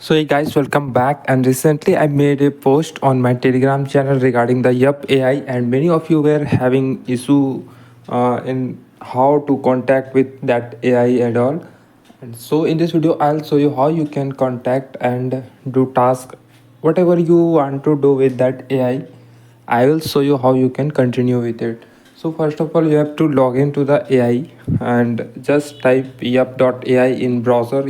So hey guys, welcome back. And recently I made a post on my Telegram channel regarding the Yupp AI, and many of you were having issue in how to contact with that AI and all. And so in this video, I'll show you how you can contact and do task whatever you want to do with that AI. I will show you how you can continue with it. So first of all, you have to log into the AI and just type yup.ai in browser.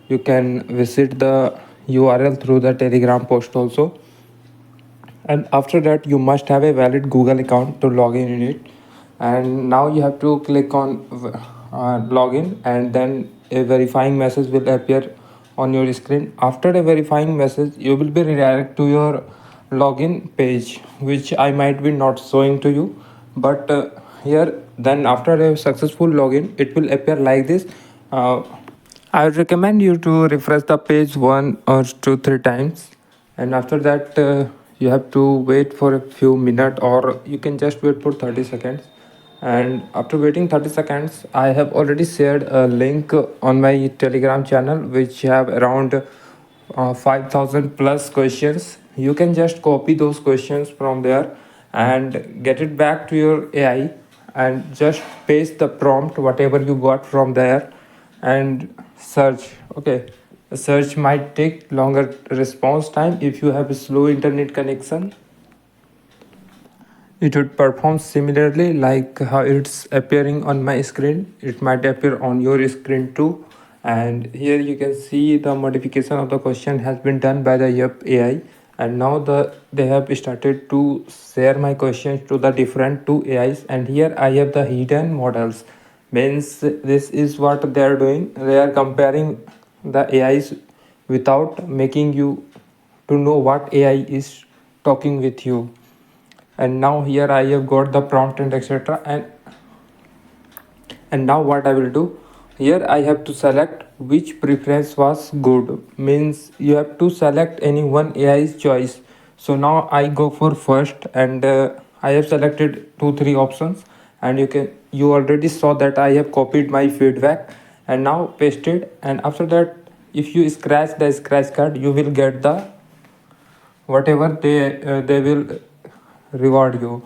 You can visit the URL through the Telegram post also, and after that you must have a valid Google account to log in it. And now you have to click on login, and then a verifying message will appear on your screen. After a verifying message, you will be redirected to your login page, which I might be not showing to you, but here then after a successful login it will appear like this. I would recommend you to refresh the page 1 or 2 3 times, and after that you have to wait for a few minutes, or you can just wait for 30 seconds. And after waiting 30 seconds, I have already shared a link on my Telegram channel which have around 5000 plus questions. You can just copy those questions from there and get it back to your AI and just paste the prompt whatever you got from there and search. Okay, the search might take longer response time. If you have a slow internet connection, it would perform similarly like how it's appearing on my screen. It might appear on your screen too. And here you can see the modification of the question has been done by the Yup AI, and now they have started to share my questions to the different two AIs. And here I have the hidden models. Means this is what they are doing. They are comparing the AIs without making you to know what AI is talking with you. And now here I have got the prompt and etc. And now what I will do, here I have to select which preference was good. Means you have to select any one AI's choice. So now I go for first, and I have selected 2 3 options, and you already saw that I have copied my feedback and now pasted. And after that, if you scratch the scratch card, you will get the whatever they will reward you.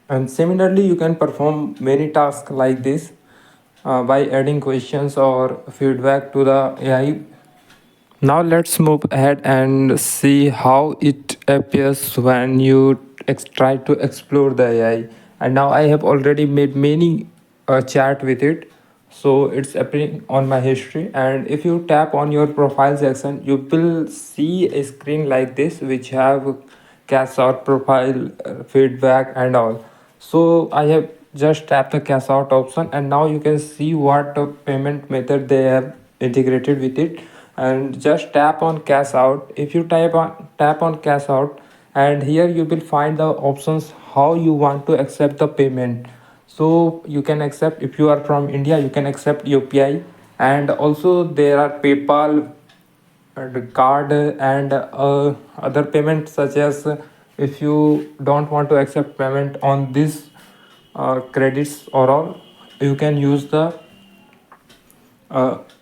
And similarly, you can perform many tasks like this by adding questions or feedback to the AI. Now let's move ahead and see how it appears when you try to explore the AI. And now I have already made many chat with it, so it's appearing on my history. And if you tap on your profile section, you will see a screen like this which have cash out profile, feedback and all. So I have just tapped the cash out option, and now you can see what payment method they have integrated with it. And just tap on cash out. If you tap on cash out, and here you will find the options how you want to accept the payment. So you can accept, if you are from India, you can accept UPI, and also there are PayPal and card and other payments, such as if you don't want to accept payment on this credits or all, you can use the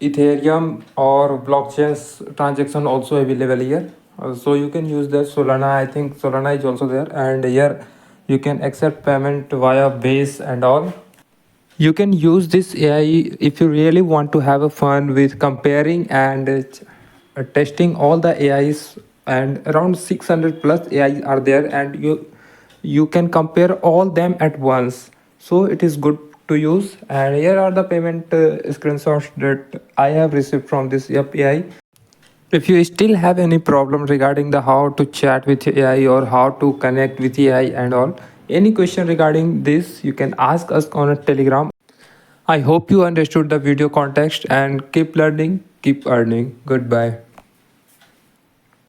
Ethereum or blockchains transaction also available here. So you can use the Solana. I think Solana is also there, and here you can accept payment via Base and all. You can use this AI if you really want to have a fun with comparing and testing all the AIs. And around 600 plus AIs are there, and you can compare all them at once. So it is good to use. And here are the payment screenshots that I have received from this Yup AI. If you still have any problem regarding the how to chat with AI or how to connect with AI and all, any question regarding this, you can ask us on a Telegram. I hope you understood the video context, and keep learning, keep earning. Goodbye.